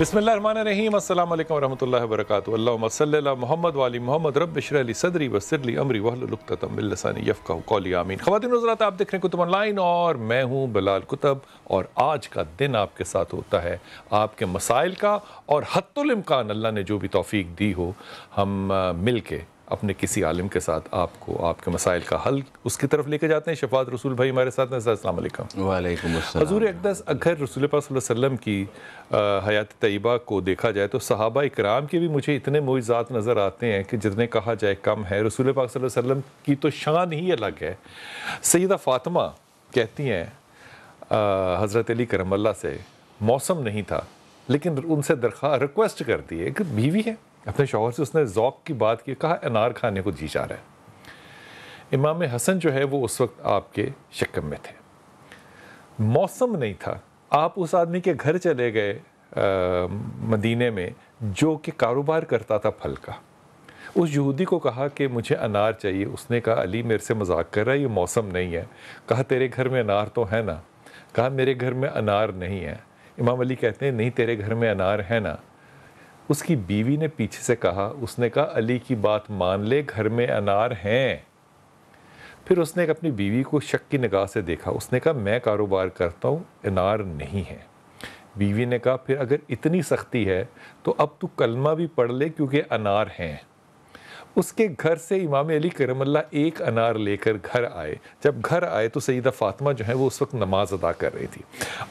بسم اللہ الرحمن الرحیم، السلام علیکم ورحمۃ اللہ وبرکاتہ۔ اللہم صلی علی محمد وعلی محمد، رب اشرح لی صدری ویسر لی امری واحلل عقدۃ من لسانی یفقہوا قولی، آمین۔ خواتین و حضرات، آپ دیکھ رہے ہیں کتب آن لائن اور میں ہوں بلال کتب، اور آج کا دن آپ کے ساتھ ہوتا ہے آپ کے مسائل کا، اور حتی الامکان اللہ نے جو بھی توفیق دی ہو ہم مل کے اپنے کسی عالم کے ساتھ آپ کو آپ کے مسائل کا حل اس کی طرف لے کے جاتے ہیں۔ شفاعت رسول بھائی ہمارے ساتھ ہیں۔ السلام علیکم۔ وعلیکم السلام۔ حضور اقدس اگر رسول پاک صلی اللہ علیہ وسلم کی حیات طیبہ کو دیکھا جائے تو صحابہ اکرام کے بھی مجھے اتنے معجزات نظر آتے ہیں کہ جتنے کہا جائے کم ہے۔ رسول پاک صلی اللہ علیہ وسلم کی تو شان ہی الگ ہے۔ سیدہ فاطمہ کہتی ہیں حضرت علی کرم اللہ سے، موسم نہیں تھا لیکن ان سے ریکویسٹ کرتی ہے کہ بیوی ہے اپنے شوہر سے، اس نے ذوق کی بات کی، کہا انار کھانے کو جی چاہ رہا ہے۔ امام حسن جو ہے وہ اس وقت آپ کے شکم میں تھے، موسم نہیں تھا، آپ اس آدمی کے گھر چلے گئے مدینے میں جو کہ کاروبار کرتا تھا پھل کا۔ اس یہودی کو کہا کہ مجھے انار چاہیے، اس نے کہا علی میرے سے مذاق کر رہا ہے، یہ موسم نہیں ہے۔ کہا تیرے گھر میں انار تو ہے نا؟ کہا میرے گھر میں انار نہیں ہے۔ امام علی کہتے ہیں نہیں، تیرے گھر میں انار ہے نا؟ اس کی بیوی نے پیچھے سے کہا، اس نے کہا علی کی بات مان لے، گھر میں انار ہیں۔ پھر اس نے اپنی بیوی کو شک کی نگاہ سے دیکھا، اس نے کہا میں کاروبار کرتا ہوں، انار نہیں ہے۔ بیوی نے کہا پھر اگر اتنی سختی ہے تو اب تو کلمہ بھی پڑھ لے کیونکہ انار ہیں۔ اس کے گھر سے امام علی کرم اللہ ایک انار لے کر گھر آئے۔ جب گھر آئے تو سیدہ فاطمہ جو ہے وہ اس وقت نماز ادا کر رہی تھی۔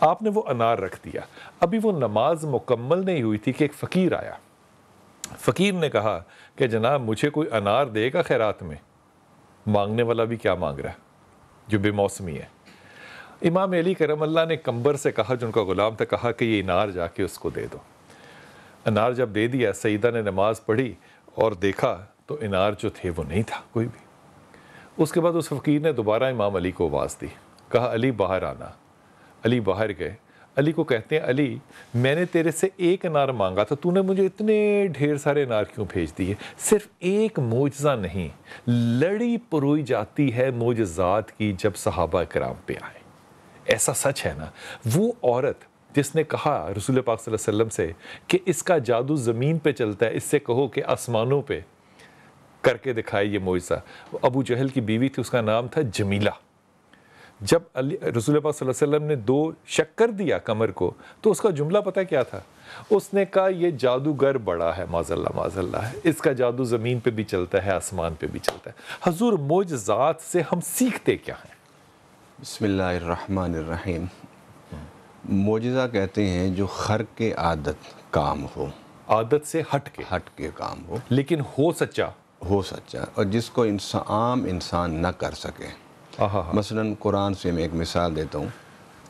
آپ نے وہ انار رکھ دیا، ابھی وہ نماز مکمل نہیں ہوئی تھی کہ ایک فقیر آیا۔ فقیر نے کہا کہ جناب مجھے کوئی انار دے گا خیرات میں؟ مانگنے والا بھی کیا مانگ رہا ہے جو بے موسمی ہے۔ امام علی کرم اللہ نے کمبر سے کہا، جو ان کا غلام تھا، کہا کہ یہ انار جا کے اس کو دے دو۔ انار جب دے دیا، سیدہ نے نماز پڑھی اور دیکھا تو انار جو تھے وہ نہیں تھا کوئی بھی۔ اس کے بعد اس فقیر نے دوبارہ امام علی کو آواز دی، کہا علی باہر آنا۔ علی باہر گئے۔ علی کو کہتے ہیں علی میں نے تیرے سے ایک انار مانگا تھا، تو نے مجھے اتنے ڈھیر سارے انار کیوں بھیج دیے؟ صرف ایک معجزہ نہیں، لڑی پروئی جاتی ہے معجزات کی جب صحابہ کرام پہ آئے۔ ایسا سچ ہے نا، وہ عورت جس نے کہا رسول پاک صلی اللہ علیہ وسلم سے کہ اس کا جادو زمین پہ چلتا ہے، اس سے کہو کہ آسمانوں پہ کر کے دکھائے یہ معجزہ۔ ابو جہل کی بیوی تھی، اس کا نام تھا جمیلہ۔ جب رسول پاک صلی اللہ علیہ وسلم نے 2 شکر دیا کمر کو تو اس کا جملہ پتہ کیا تھا؟ اس نے کہا یہ جادوگر بڑا ہے، معاذ اللہ ہے، اس کا جادو زمین پہ بھی چلتا ہے، آسمان پہ بھی چلتا ہے۔ حضور معجزات سے ہم سیکھتے کیا ہیں؟ بسم اللہ الرحمن الرحیم۔ معجزہ کہتے ہیں جو خرق کے عادت کام ہو، عادت سے ہٹ کے کام ہو، لیکن ہو سچا، اور جس کو عام انسان نہ کر سکے۔ مثلا قرآن سے میں ایک مثال دیتا ہوں۔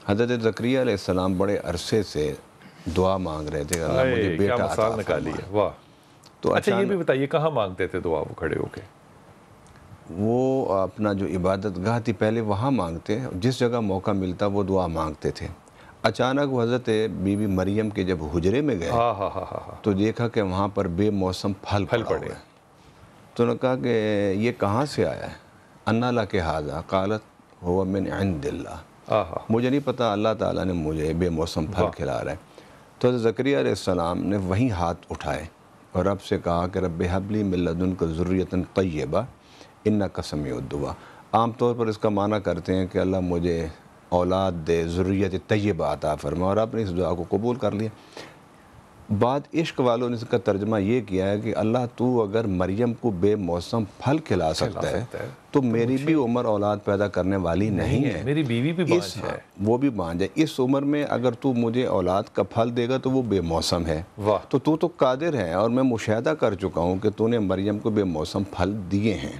حضرت زکریا علیہ السلام بڑے عرصے سے دعا مانگ رہے تھے، اللہ مجھے بیٹا عطا فرما۔ نکالی ہے، واہ۔ تو اچھا یہ بھی بتائیے کہاں مانگتے تھے دعا وہ کھڑے ہو کے؟ وہ اپنا جو عبادت گاہ تھی پہلے وہاں مانگتے، جس جگہ موقع ملتا وہ دعا مانگتے تھے۔ اچانک وہ حضرت بی بی مریم کے جب حجرے میں گئے تو دیکھا کہ وہاں پر بے موسم پھل پڑے۔ تو انہوں نے کہا کہ یہ کہاں سے آیا ہے؟ انا لک ھذا قالت هو من عند اللہ، مجھے نہیں پتا، اللہ تعالیٰ نے مجھے بے موسم پھل کھلا رہا ہے۔ تو حضرت زکریا علیہ السلام نے وہیں ہاتھ اٹھائے اور رب سے کہا کہ رب ھب لی من لدنک ذریۃ طیبہ انک سمیع الدعاء۔ عام طور پر اس کا معنی کرتے ہیں کہ اللہ مجھے اولاد دے، ذریت طیبہ عطا فرما، اور آپ نے اس دعا کو قبول کر لیا۔ بعد عشق والوں نے اس کا ترجمہ یہ کیا ہے کہ اللہ تو اگر مریم کو بے موسم پھل کھلا سکتا ہے تو میری بھی عمر اولاد پیدا کرنے والی نہیں ہے، میری بیوی بھی بانجھ ہے، وہ بھی بانجھ ہے، اس عمر میں اگر تو مجھے اولاد کا پھل دے گا تو وہ بے موسم ہے، تو قادر ہے، اور میں مشاہدہ کر چکا ہوں کہ تو نے مریم کو بے موسم پھل دیے ہیں۔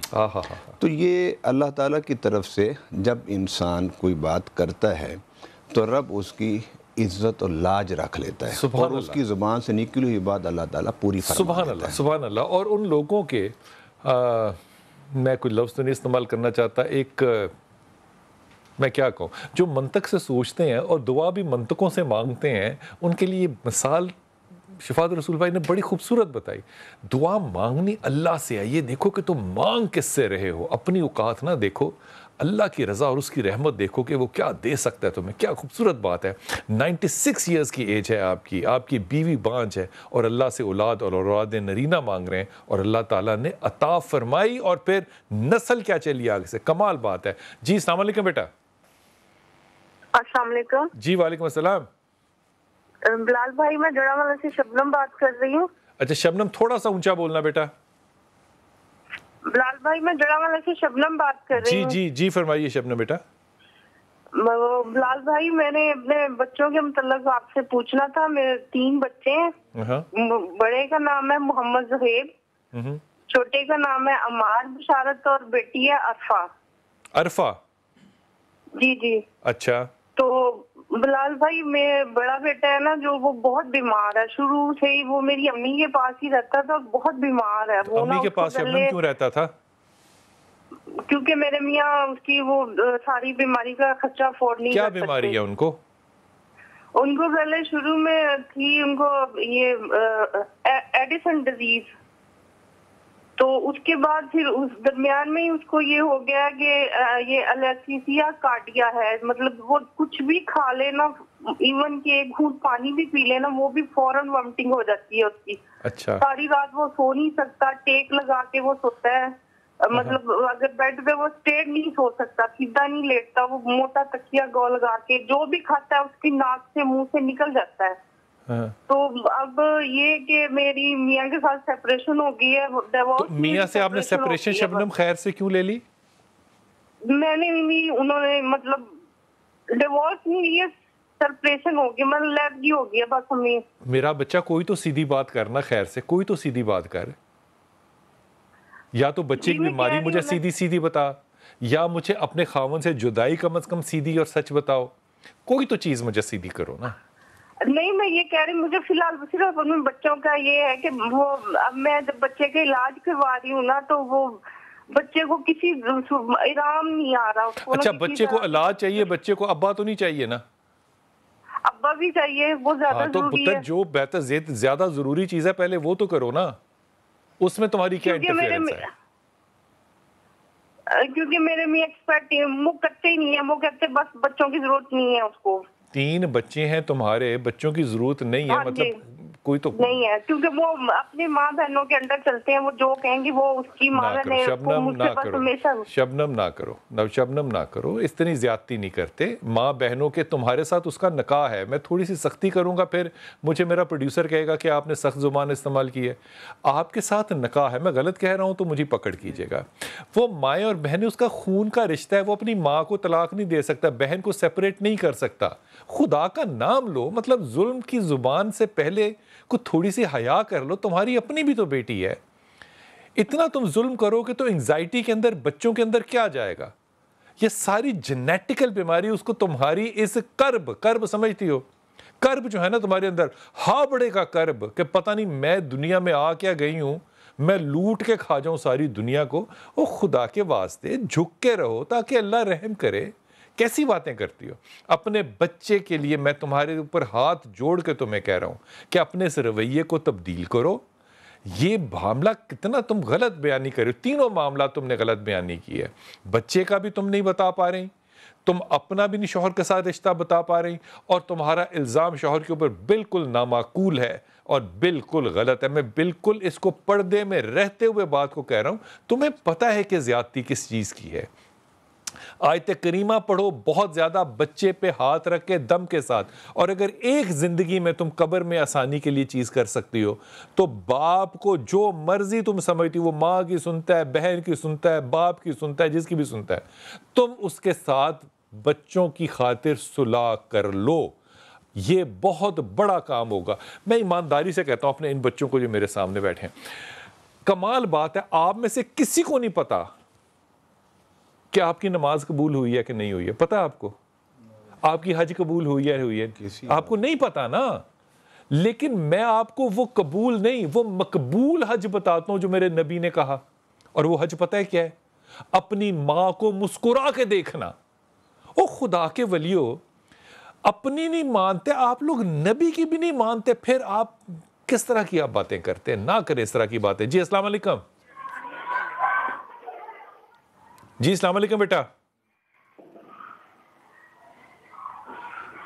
تو یہ اللہ تعالیٰ کی طرف سے جب انسان کوئی بات کرتا ہے تو رب اس کی عزت اور لاج رکھ لیتا ہے، اور اس کی زبان سے نکلی ہوئی بات اللہ تعالیٰ پوری فرما دیتا ہے۔ سبحان اللہ۔ اور ان لوگوں کے میں کوئی لفظ تو نہیں استعمال کرنا چاہتا، ایک میں کیا کہوں، جو منطق سے سوچتے ہیں اور دعا بھی منطقوں سے مانگتے ہیں، ان کے لیے مثال شفاعت رسول بھائی نے بڑی خوبصورت بتائی۔ دعا مانگنی اللہ سے ہے، یہ دیکھو کہ تم مانگ کس سے رہے ہو، اپنی اوقات نہ دیکھو، اللہ کی رضا اور اس کی رحمت دیکھو کہ وہ کیا دے سکتا ہے تمہیں. کیا خوبصورت بات ہے. 96 ایئرز کی ایج ہے آپ کی بیوی بانج ہے اور اللہ سے اولاد اور اولاد نرینہ مانگ رہے ہیں اور اللہ تعالیٰ نے عطا فرمائی اور پھر نسل کیا چلی آگے سے. کمال بات ہے. جی السلام علیکم بیٹا. السلام علیکم. جی وعلیکم السلام. بلال بھائی میں جڑا والا سے شبنم بات کر رہی ہوں. اچھا شبنم تھوڑا سا اونچا بولنا بیٹا. بلال بھائی میں جڑا والا سے شبنم بات کر رہی ہوں. جی فرمائیے شبنم بیٹا. بلال بھائی میں نے اپنے بچوں کے متعلق آپ سے پوچھنا تھا. میرے 3 بچے ہیں. بڑے کا نام ہے محمد زہیب, چھوٹے کا نام ہے عمار بشارت اور بیٹی ہے عرفہ. جی اچھا. تو بلال بھائی میں بڑا بیٹا ہے نا جو وہ بہت بیمار ہے. شروع سے ہی وہ میری امی کے پاس ہی رہتا تھا اور بہت بیمار ہے. وہ امی کے پاس شبنم کیوں رہتا تھا؟ کیونکہ میرے میاں اس کی وہ ساری بیماری کا خرچہ افورڈ نہیں کر سکتے. کیا بیماری ہے ان کو پہلے شروع میں تھی ان کو یہ ایڈیسن ڈیزیز. تو اس کے بعد پھر اس درمیان میں اس کو یہ ہو گیا کہ یہ الیکسیسیا کارڈیا ہے. مطلب وہ کچھ بھی کھا لے نا, ایون کہ ایک گھونٹ پانی بھی پی لے نا, وہ بھی فوراً وامٹنگ ہو جاتی ہے اس کی. اچھا. ساری رات وہ سو نہیں سکتا, ٹیک لگا کے وہ سوتا ہے. مطلب اگر بیڈ پہ وہ اسٹیٹ نہیں سو سکتا, سیدھا نہیں لیٹتا, وہ موٹا تکیا گو لگا کے جو بھی کھاتا ہے اس کی ناک سے منہ سے نکل جاتا ہے. تو اب یہ کہ میری میاں کے ساتھ سیپریشن ہو گئی ہے. تو میاں سے آپ نے سیپریشن شبنم خیر سے کیوں لے لی؟ میں نے نہیں, انہوں نے مطلب ڈیورس نہیں لی, سیپریشن ہو گئی, مطلب لیفگی ہو گئی ہے بس. ہمیں میرا بچہ کوئی تو سیدھی بات کرنا خیر سے, کوئی تو سیدھی بات کر. یا تو بچے کی بیماری مجھے سیدھی بتا, یا مجھے اپنے خاون سے جدائی کم از کم سیدھی اور سچ بتاؤ. کوئی تو چیز مجھے سیدھی کرو نا. نہیں میں یہ کہہ رہی, مجھے فی الحال صرف بچوں کا یہ ہے کہ وہ اب میں جب بچے کا علاج کروا رہی ہوں نا تو وہ بچے کو کسی آرام نہیں آ رہا. اچھا بچے کو علاج چاہیے, بچے کو ابا تو نہیں چاہیے نا؟ ابا بھی چاہیے, وہ زیادہ ضروری ہے. جو بہتر زیادہ ضروری چیز ہے پہلے وہ تو کرو نا. اس میں تمہاری کیا انٹرفیئرنس ہے؟ کیونکہ میرے میں ایکسپرٹ وہ کرتے ہی نہیں ہیں. وہ کہتے بس بچوں کی ضرورت نہیں ہے اس کو. 3 بچے ہیں تمہارے, بچوں کی ضرورت نہیں ہے مطلب کوئی تو نہیں ہے, کیونکہ وہ اپنے ماں بہنوں کے انڈر چلتے ہیں. وہ جو کہیں گی وہ اس کی ماں بہن. شبنم نہ کرو, اتنی زیادتی نہیں کرتے. ماں بہنوں کے تمہارے ساتھ اس کا نکاح ہے. میں تھوڑی سی سختی کروں گا پھر مجھے میرا پروڈیوسر کہے گا کہ آپ نے سخت زبان استعمال کی ہے. آپ کے ساتھ نکاح ہے, میں غلط کہہ رہا ہوں تو مجھے پکڑ کیجیے گا. وہ مائیں اور بہنیں اس کا خون کا رشتہ ہے. وہ اپنی ماں کو طلاق نہیں دے سکتا, بہن کو سیپریٹ نہیں کر سکتا. خدا کا نام لو, مطلب ظلم کی زبان سے پہلے کو تھوڑی سی حیا کر لو. تمہاری اپنی بھی تو بیٹی ہے. اتنا تم ظلم کرو کہ تو انگزائٹی کے اندر بچوں کے اندر کیا جائے گا. یہ ساری جینیٹیکل بیماری اس کو تمہاری اس کرب سمجھتی ہو, کرب جو ہے نا تمہارے اندر, ہابڑے کا کرب کہ پتہ نہیں میں دنیا میں آ کیا گئی ہوں, میں لوٹ کے کھا جاؤں ساری دنیا کو. وہ خدا کے واسطے جھک کے رہو تاکہ اللہ رحم کرے. کیسی باتیں کرتی ہو. اپنے بچے کے لیے میں تمہارے اوپر ہاتھ جوڑ کے تمہیں کہہ رہا ہوں کہ اپنے اس رویے کو تبدیل کرو. یہ معاملہ کتنا تم غلط بیانی کر رہے ہو. 3 معاملات تم نے غلط بیانی کی ہے. بچے کا بھی تم نہیں بتا پا رہی, تم اپنا بھی نہیں شوہر کے ساتھ رشتہ بتا پا رہی, اور تمہارا الزام شوہر کے اوپر بالکل نامعقول ہے اور بالکل غلط ہے. میں بالکل اس کو پردے میں رہتے ہوئے بات کو کہہ رہا ہوں. تمہیں پتہ ہے کہ زیادتی کس چیز کی ہے. آیت کریمہ پڑھو بہت زیادہ, بچے پہ ہاتھ رکھ کے دم کے ساتھ. اور اگر ایک زندگی میں تم قبر میں آسانی کے لیے چیز کر سکتی ہو تو باپ کو جو مرضی تم سمجھتی ہو, وہ ماں کی سنتا ہے, بہن کی سنتا ہے, باپ کی سنتا ہے, جس کی بھی سنتا ہے, تم اس کے ساتھ بچوں کی خاطر صلح کر لو. یہ بہت بڑا کام ہوگا. میں ایمانداری سے کہتا ہوں اپنے ان بچوں کو جو میرے سامنے بیٹھے ہیں, کمال بات ہے آپ میں سے کسی کو نہیں پتا کہ آپ کی نماز قبول ہوئی ہے کہ نہیں ہوئی ہے. پتہ آپ کو آپ کی حج قبول ہوئی ہے آپ کو نہیں پتا نا. لیکن میں آپ کو وہ قبول نہیں, وہ مقبول حج بتاتا ہوں جو میرے نبی نے کہا. اور وہ حج پتہ ہے کیا ہے؟ اپنی ماں کو مسکرا کے دیکھنا. او خدا کے ولیو, اپنی نہیں مانتے آپ لوگ, نبی کی بھی نہیں مانتے, پھر آپ کس طرح کی آپ باتیں کرتے ہیں؟ نہ کریں اس طرح کی باتیں. جی السلام علیکم. جی السلام علیکم بیٹا.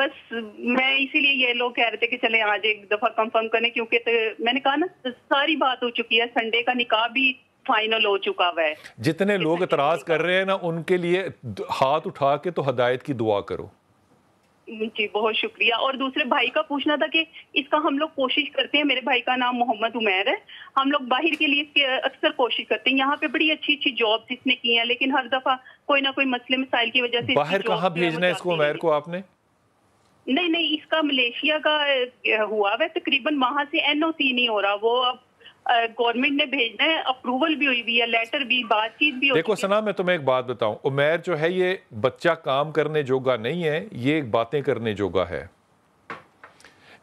بس میں اسی لیے یہ لوگ کہہ رہے تھے کہ چلیں آج ایک دفعہ کنفرم کریں، کیونکہ میں نے کہا نا ساری بات ہو چکی ہے، سنڈے کا نکاح بھی فائنل ہو چکا ہوا ہے. جتنے لوگ اعتراض کر رہے ہیں نا ان کے لیے ہاتھ اٹھا کے تو ہدایت کی دعا کرو. جی بہت شکریہ. اور دوسرے بھائی کا پوچھنا تھا کہ اس کا ہم لوگ کوشش کرتے ہیں، میرے بھائی کا نام محمد عمیر ہے، ہم لوگ باہر کے لیے اس کے اکثر کوشش کرتے ہیں، یہاں پہ بڑی اچھی اچھی جابس اس نے کی ہیں، لیکن ہر دفعہ کوئی نہ کوئی مسئلے مسائل کی وجہ سے باہر کہاں بھیجنا ہے اس کو عمیر کو آپ نے؟ نہیں اس کا ملیشیا کا ہوا ہے تقریباً، وہاں سے NOC نہیں ہو رہا، وہ اب گورنمنٹ نے بھیجنا ہے، اپروول بھی ہوئی ہے، لیٹر بھی، بات چیت بھی. دیکھو سنا میں تمہیں ایک بات بتاؤں، عمیر جو ہے یہ بچہ کام کرنے جوگا نہیں ہے، یہ باتیں کرنے جوگا ہے.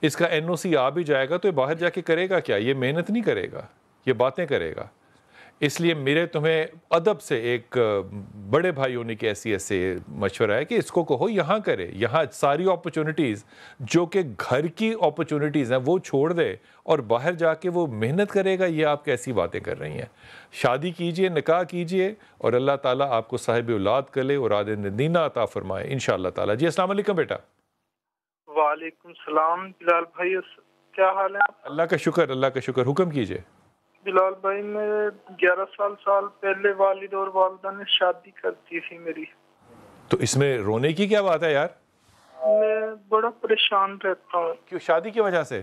اس کا NOC آ بھی جائے گا تو یہ باہر جا کے کرے گا کیا؟ یہ محنت نہیں کرے گا، یہ باتیں کرے گا. اس لیے میرے تمہیں ادب سے ایک بڑے بھائی ہونے کی حیثیت سے مشورہ ہے کہ اس کو کہو یہاں کرے، یہاں ساری اپرچونٹیز جو کہ گھر کی اپرچونٹیز ہیں وہ چھوڑ دے اور باہر جا کے وہ محنت کرے گا. یہ آپ کیسی باتیں کر رہی ہیں؟ شادی کیجئے، نکاح کیجئے اور اللہ تعالیٰ آپ کو صاحب اولاد کرے اور اولاد دینہ عطا فرمائے انشاءاللہ تعالیٰ. جی السلام علیکم بیٹا. وعلیکم السلام بلال بھائی، کیا حال ہے؟ اللہ کا شکر، اللہ کا شکر. حکم کیجئے. بلال بھائی میں 11 سال پہلے والد اور والدہ نے شادی کر دی تھی میری. تو اس میں رونے کی کیا بات ہے یار؟ میں بڑا پریشان رہتا ہوں. کیوں؟ شادی کی وجہ سے؟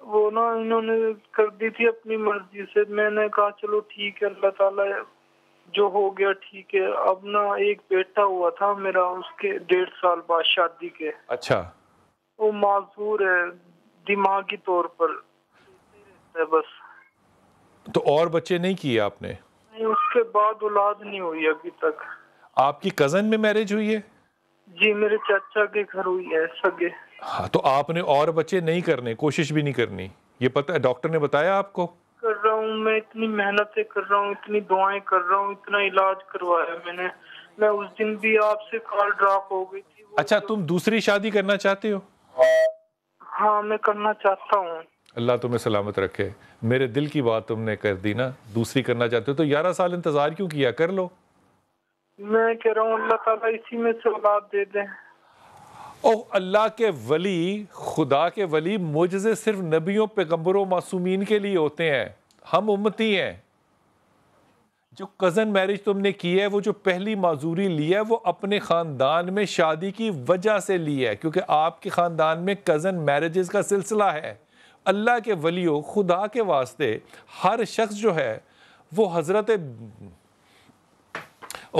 وہ نا انہوں نے کر دی تھی اپنی مرضی سے. میں نے کہا چلو ٹھیک ہے، اللہ تعالیٰ جو ہو گیا ٹھیک ہے. اب نا ایک بیٹا ہوا تھا میرا، اس کے 1.5 سال بعد شادی کے. اچھا. وہ معذور ہے دماغی طور پر بس. تو اور بچے نہیں کیے آپ نے؟ نہیں، اس کے بعد اولاد نہیں ہوئی ابھی تک. آپ کی کزن میں میرج ہوئی ہے؟ جی میرے چاچا کے گھر ہوئی ہے سگے. ہاں تو آپ نے اور بچے نہیں کرنے، کوشش بھی نہیں کرنی، یہ پتہ ہے ڈاکٹر نے بتایا آپ کو؟ کر رہا ہوں میں، اتنی محنتیں کر رہا ہوں، اتنی دعائیں کر رہا ہوں، اتنا علاج کروایا میں نے. میں اس دن بھی آپ سے کال ڈراپ ہو گئی تھی. اچھا تم دوسری شادی کرنا چاہتے ہو؟ ہاں میں کرنا چاہتا ہوں. اللہ تمہیں سلامت رکھے. میرے دل کی بات تم نے کر دی نا. دوسری کرنا چاہتے ہو تو 11 سال انتظار کیوں کیا؟ کر لو. میں کہہ رہا ہوں اللہ تعالیٰ اسی میں سے اولاد دے دیں. اللہ کے ولی، خدا کے ولی معجزے صرف نبیوں، پیغمبروں، معصومین کے لیے ہوتے ہیں. ہم امتی ہیں. جو کزن میرج تم نے کی ہے، وہ جو پہلی معذوری لی ہے وہ اپنے خاندان میں شادی کی وجہ سے لی ہے، کیونکہ آپ کے خاندان میں کزن میرجز کا سلسلہ ہے. اللہ کے ولیوں، خدا کے واسطے ہر شخص جو ہے وہ حضرت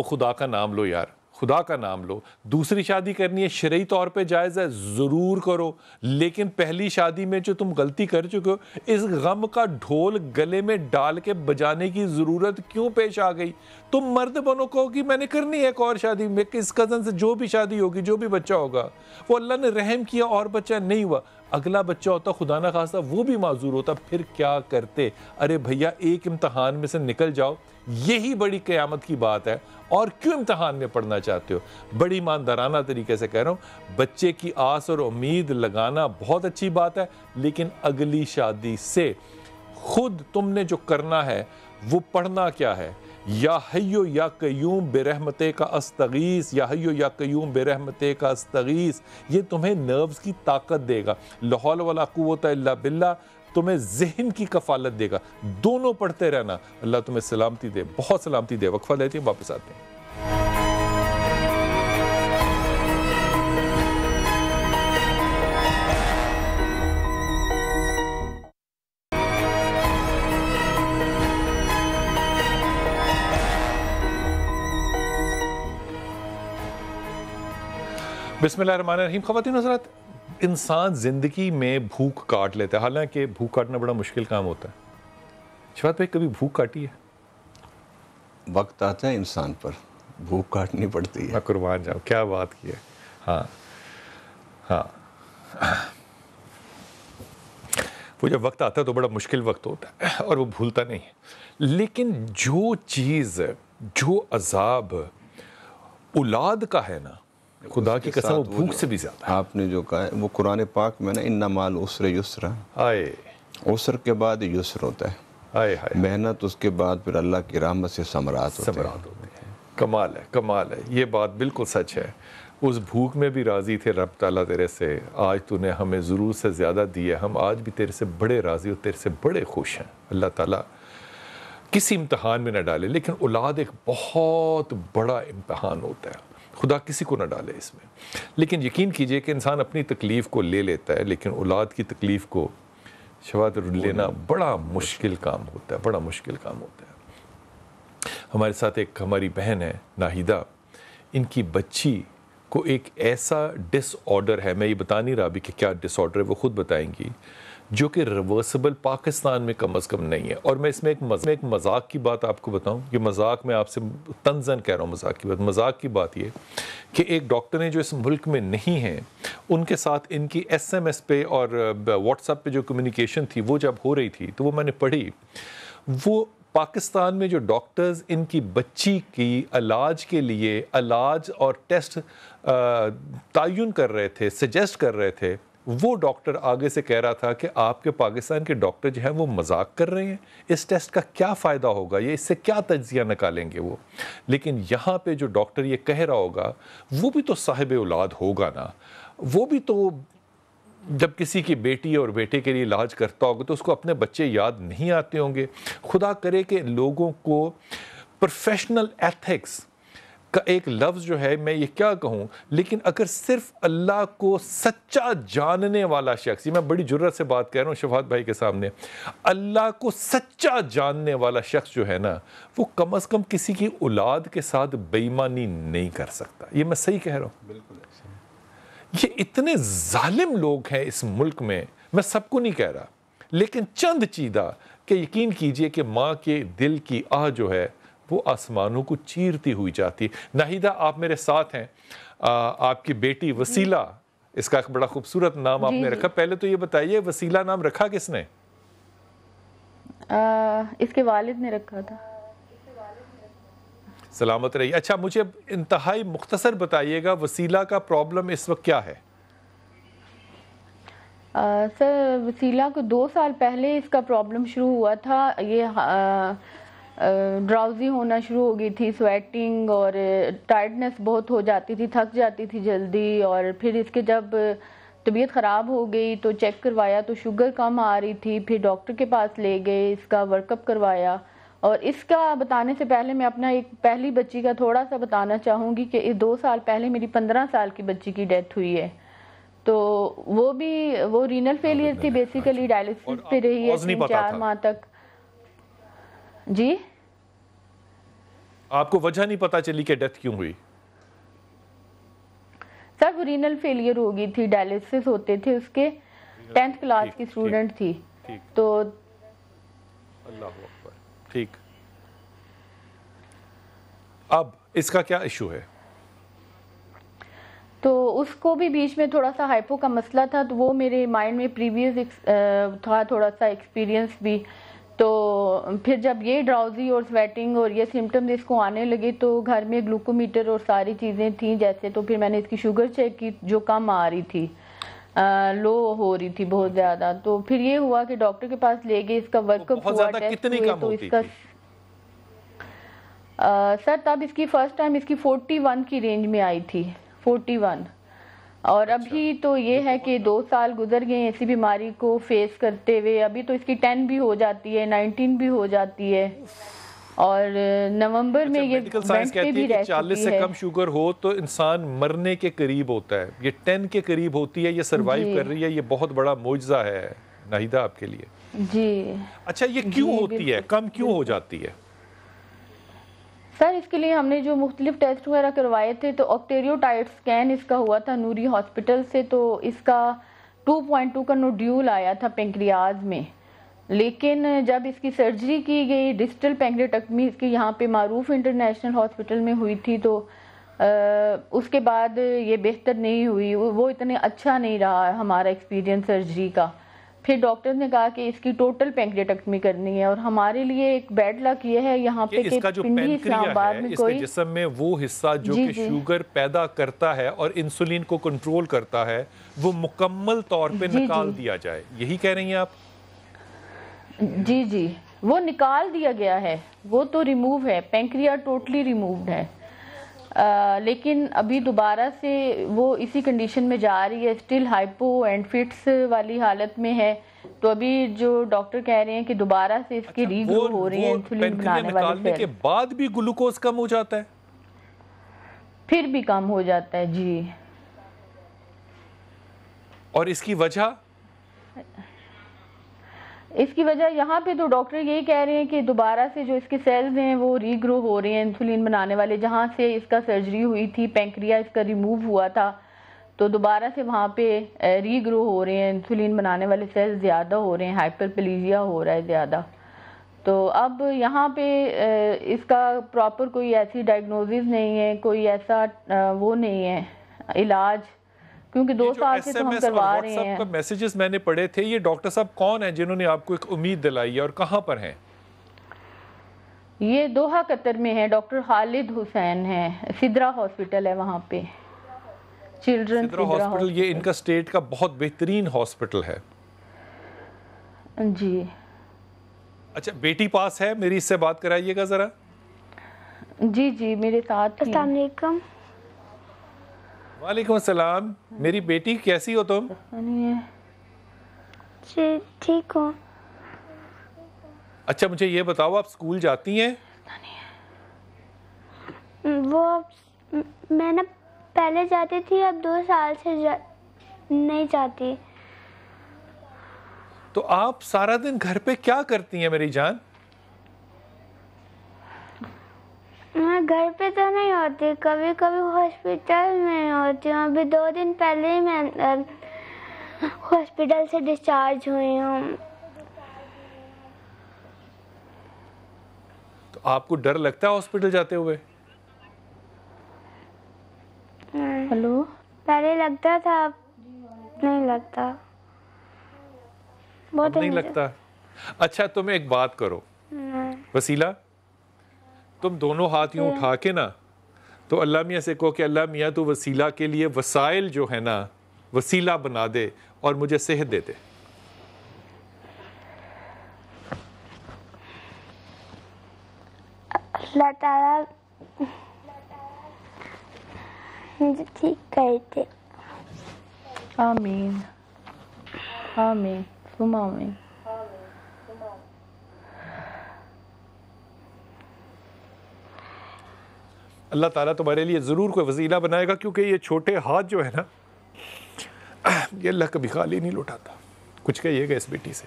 خدا کا نام لو یار، خدا کا نام لو. دوسری شادی کرنی ہے شرعی طور پہ جائز ہے، ضرور کرو، لیکن پہلی شادی میں جو تم غلطی کر چکے ہو، اس غم کا ڈھول گلے میں ڈال کے بجانے کی ضرورت کیوں پیش آ گئی؟ تم مرد بنو، کہو کہ میں نے کرنی ہے ایک اور شادی. میں کس کزن سے جو بھی شادی ہوگی، جو بھی بچہ ہوگا، وہ اللہ نے رحم کیا اور بچہ نہیں ہوا، اگلا بچہ ہوتا خدا نہ خواستہ وہ بھی معذور ہوتا، پھر کیا کرتے؟ ارے بھیا ایک امتحان میں سے نکل جاؤ، یہی بڑی قیامت کی بات ہے. اور کیوں امتحان میں پڑھنا چاہتے ہو؟ بڑی ایماندارانہ طریقے سے کہہ رہا ہوں، بچے کی آس اور امید لگانا بہت اچھی بات ہے، لیکن اگلی شادی سے خود تم نے جو کرنا ہے وہ پڑھنا کیا ہے؟ یا حیو یا قیوم برحمتے کا استغیث، یا حیو یا قیوم برحمتے کا استغیث. یہ تمہیں نروز کی طاقت دے گا. لا حول ولا قوت الا باللہ تمہیں ذہن کی کفالت دے گا. دونوں پڑھتے رہنا. اللہ تمہیں سلامتی دے، بہت سلامتی دے. وقفہ لیتے ہیں، واپس آتے ہیں. بسم اللہ الرحمن الرحیم. خواتین حضرات، انسان زندگی میں بھوک کاٹ لیتا ہے، حالانکہ بھوک کاٹنا بڑا مشکل کام ہوتا ہے. شفاعت بھائی کبھی بھوک کاٹی ہے؟ وقت آتا ہے انسان پر بھوک کاٹنی پڑتی ہے. میں قربان جاؤں، کیا بات کی ہے. ہاں ہاں، وہ جب وقت آتا ہے تو بڑا مشکل وقت ہوتا ہے اور وہ بھولتا نہیں ہے. لیکن جو چیز، جو عذاب اولاد کا ہے نا، خدا کی قسم وہ بھوک سے بھی زیادہ ہے. آپ نے جو کہا ہے وہ قرآن پاک میں نا ان مال عسر یسرا، عسر کے بعد یسر ہوتا ہے. محنت اس کے بعد پھر اللہ کی رحمت سے ثمرات ہوتے ہیں. کمال ہے، کمال ہے. یہ بات بالکل سچ ہے. اس بھوک میں بھی راضی تھے رب تعالیٰ تیرے سے، آج تو نے ہمیں ضرور سے زیادہ دی ہے، ہم آج بھی تیرے سے بڑے راضی اور تیرے سے بڑے خوش ہیں۔ اللہ تعالیٰ کسی امتحان میں نہ ڈالے، لیکن اولاد ایک بہت بڑا امتحان ہوتا ہے، خدا کسی کو نہ ڈالے اس میں۔ لیکن یقین کیجئے کہ انسان اپنی تکلیف کو لے لیتا ہے، لیکن اولاد کی تکلیف کو شفاعت لینا بڑا مشکل کام ہوتا ہے، بڑا مشکل کام ہوتا ہے۔ ہمارے ساتھ ایک ہماری بہن ہے ناہیدہ، ان کی بچی کو ایک ایسا ڈس آرڈر ہے، میں یہ بتا نہیں رہا بھی کہ کیا ڈس آرڈر ہے، وہ خود بتائیں گی، جو کہ ریورسبل پاکستان میں کم از کم نہیں ہے۔ اور میں اس میں ایک مذاق کی بات آپ کو بتاؤں، یہ مذاق میں آپ سے تنزن کہہ رہا ہوں، مذاق کی بات یہ کہ ایک ڈاکٹر نے جو اس ملک میں نہیں ہیں، ان کے ساتھ ان کی ایس ایم ایس پہ اور واٹس ایپ پہ جو کمیونیکیشن تھی وہ جب ہو رہی تھی تو وہ میں نے پڑھی، وہ پاکستان میں جو ڈاکٹرز ان کی بچی کی علاج کے لیے علاج اور ٹیسٹ تعین کر رہے تھے، سجیسٹ کر رہے تھے، وہ ڈاکٹر آگے سے کہہ رہا تھا کہ آپ کے پاکستان کے ڈاکٹر جو ہیں وہ مذاق کر رہے ہیں، اس ٹیسٹ کا کیا فائدہ ہوگا، یہ اس سے کیا تجزیہ نکالیں گے وہ۔ لیکن یہاں پہ جو ڈاکٹر یہ کہہ رہا ہوگا وہ بھی تو صاحب اولاد ہوگا نا، وہ بھی تو جب کسی کی بیٹی اور بیٹے کے لیے علاج کرتا ہوگا تو اس کو اپنے بچے یاد نہیں آتے ہوں گے۔ خدا کرے کہ لوگوں کو پروفیشنل ایتھکس کا ایک لفظ جو ہے، میں یہ کیا کہوں، لیکن اگر صرف اللہ کو سچا جاننے والا شخص، یہ میں بڑی جرات سے بات کہہ رہا ہوں شفاعت بھائی کے سامنے، اللہ کو سچا جاننے والا شخص جو ہے نا، وہ کم از کم کسی کی اولاد کے ساتھ بے ایمانی نہیں کر سکتا۔ یہ میں صحیح کہہ رہا ہوں؟ بالکل۔ یہ اتنے ظالم لوگ ہیں اس ملک میں سب کو نہیں کہہ رہا، لیکن چند چیدہ کہ یقین کیجئے کہ ماں کے دل کی آہ جو ہے وہ آسمانوں کو چیرتی ہوئی جاتی۔ ناہیدہ آپ میرے ساتھ ہیں، آپ کی بیٹی وسیلہ، اس کا ایک بڑا خوبصورت نام آپ نے رکھا، پہلے تو یہ بتائیے وسیلہ نام رکھا کس نے؟ اس کے والد نے رکھا تھا۔ سلامت رہی۔ اچھا مجھے انتہائی مختصر بتائیے گا وسیلہ کا پرابلم اس وقت کیا ہے؟ سر وسیلہ کو 2 سال پہلے اس کا پرابلم شروع ہوا تھا، یہ ڈراؤزی ہونا شروع ہو گئی تھی، سویٹنگ اور ٹائرڈنس بہت ہو جاتی تھی، تھک جاتی تھی جلدی، اور پھر اس کے جب طبیعت خراب ہو گئی تو چیک کروایا تو شوگر کم آ رہی تھی، پھر ڈاکٹر کے پاس لے گئے، اس کا ورک اپ کروایا۔ اور اس کا بتانے سے پہلے میں اپنا ایک پہلی بچی کا تھوڑا سا بتانا چاہوں گی کہ 2 سال پہلے میری 15 سال کی بچی کی ڈیتھ ہوئی ہے، تو وہ رینل فیلئر تھی، بیسیکلی ڈائلسس پہ رہی ہے 3-4 ماہ تک۔ جی آپ کو وجہ نہیں پتا چلی کہ ڈیتھ کیوں ہوئی؟ سر وہ رینل فیلئر ہو گئی تھی، ڈائلسس ہوتے تھے اس کے، 10th کلاس کی اسٹوڈنٹ تھی، تو اللہ اکبر۔ ٹھیک، اب اس کا کیا ایشو ہے؟ تو اس کو بھی بیچ میں تھوڑا سا ہائپو کا مسئلہ تھا، تو وہ میرے مائنڈ میں پریویس تھا تھوڑا سا ایکسپیرینس بھی، تو پھر جب یہ ڈراؤزی اور سویٹنگ اور یہ سمٹمز اس کو آنے لگے تو گھر میں گلوکومیٹر اور ساری چیزیں تھیں جیسے، تو پھر میں نے اس کی شوگر چیک کی جو کم آ رہی تھی، لو ہو رہی تھی بہت زیادہ، تو پھر یہ ہوا کہ ڈاکٹر کے پاس لے گئے، اس کا ورک اپ ہوا، ٹیسٹ ہوئے، تو اس کا سر تب اس کی فرسٹ ٹائم اس کی 41 کی رینج میں آئی تھی، 41، اور ابھی تو یہ ہے کہ 2 سال گزر گئے ایسی بیماری کو فیس کرتے ہوئے، ابھی تو اس کی 10 بھی ہو جاتی ہے، 19 بھی ہو جاتی ہے، اور نومبر میں یہ میڈیکل پہ بھی رہ 40 سے کم شوگر ہو تو انسان مرنے کے قریب ہوتا ہے، یہ 10 کے قریب ہوتی ہے، یہ سروائیو کر رہی ہے، یہ بہت بڑا معجزہ ہے ناہیدہ آپ کے لیے۔ جی اچھا یہ کیوں ہوتی ہے، کم کیوں ہو جاتی ہے؟ سر اس کے لیے ہم نے جو مختلف ٹیسٹ وغیرہ کروائے تھے، تو آکٹیریوٹائڈ سکین اس کا ہوا تھا نوری ہاسپٹل سے، تو اس کا 2.2 کا نوڈیول آیا تھا پینکریاز میں، لیکن جب اس کی سرجری کی گئی ڈسٹل پینکریاٹکٹمی اس کی یہاں پہ معروف انٹرنیشنل ہاسپٹل میں ہوئی تھی، تو اس کے بعد یہ بہتر نہیں ہوئی، وہ اتنے اچھا نہیں رہا ہمارا ایکسپیرینس سرجری کا، پھر ڈاکٹر نے کہا کہ اس کی ٹوٹل پینکریاٹکٹمی کرنی ہے، اور ہمارے لیے ایک بیڈ لک یہ ہے یہاں پہ کہ پنڈی اسلام آباد میں کوئی اس کے جسم میں وہ حصہ جو کہ شوگر پیدا کرتا ہے اور انسولین کو کنٹرول کرتا ہے وہ مکمل طور پہ نکال دیا جائے، یہی کہہ رہی ہیں آپ؟ جی وہ نکال دیا گیا ہے، وہ تو ریموو ہے، پینکریا ٹوٹلی ریمووڈ ہے، لیکن ابھی دوبارہ سے وہ اسی کنڈیشن میں جا رہی ہے, اسٹل ہائپو اینڈ فٹس والی حالت میں ہے. تو ابھی جو ڈاکٹر کہہ رہے ہیں کہ دوبارہ سے اس کی ری گرو ہو رہی ہے انسولین بنانے والے کے بعد بھی گلوکوز کم ہو جاتا ہے, پھر بھی کم ہو جاتا ہے جی. اور اس کی وجہ یہاں پہ تو ڈاکٹر یہی کہہ رہے ہیں کہ دوبارہ سے جو اس کے سیلز ہیں وہ ری گرو ہو رہے ہیں انسولین بنانے والے. جہاں سے اس کا سرجری ہوئی تھی, پینکریا اس کا ریموو ہوا تھا, تو دوبارہ سے وہاں پہ ری گرو ہو رہے ہیں انسولین بنانے والے سیلز زیادہ ہو رہے ہیں, ہائپرپلیزیا ہو رہا ہے زیادہ. تو اب یہاں پہ اس کا پراپر کوئی ایسی ڈائگنوزز نہیں ہے, کوئی ایسا وہ نہیں ہے علاج, کیونکہ 2 سال سے تو ہم کروا رہے ہیں. میسیجز میں نے پڑھے تھے, یہ ڈاکٹر صاحب کون ہیں جنہوں نے آپ کو ایک امید دلائی ہے اور کہاں پر ہیں؟ یہ دوحہ قطر میں ہے, ڈاکٹر خالد حسین ہیں, سدرا ہاسپٹل ہے وہاں پہ, چلڈرن سدرا ہاسپٹل. یہ ان کا سٹیٹ کا بہت بہترین ہاسپٹل ہے جی. اچھا, بیٹی پاس ہے, میری اس سے بات کرائیے گا ذرا. جی جی میرے ساتھ. السلام علیکم. وعلیکم السلام. میری بیٹی کیسی ہو تم؟ جی ٹھیک ہوں. اچھا مجھے یہ بتاؤ, آپ اسکول جاتی ہیں؟ وہ میں نا پہلے جاتی تھی, اب 2 سال سے نہیں جاتی. تو آپ سارا دن گھر پہ کیا کرتی ہیں میری جان؟ میں گھر پہ تو نہیں ہوتی, کبھی کبھی ہاسپٹل میں ہوتی ہوں. ابھی 2 دن پہلے ہی میں ہاسپٹل سے ڈسچارج ہوئی ہوں. تو آپ کو ڈر لگتا ہے ہاسپٹل جاتے ہوئے؟ ہلو, پہلے لگتا تھا, اب نہیں لگتا. اب نہیں لگتا. اچھا تم ایک بات کرو وسیلہ, تم دونوں ہاتھ یوں اٹھا کے نا تو اللہ میاں سے کہو کہ اللہ میاں تو وسیلہ کے لیے وسائل جو ہے نا وسیلہ بنا دے اور مجھے صحت دے دے. اللہ تعالیٰ مجھے ٹھیک کر دے. آمین آمین ثم آمین. اللہ تعالیٰ تمہارے لیے ضرور کوئی وسیلہ بنائے گا, کیونکہ یہ چھوٹے ہاتھ جو ہے نا یہ اللہ کبھی خالی نہیں لوٹاتا. کچھ کہیے گا اس بیٹی سے.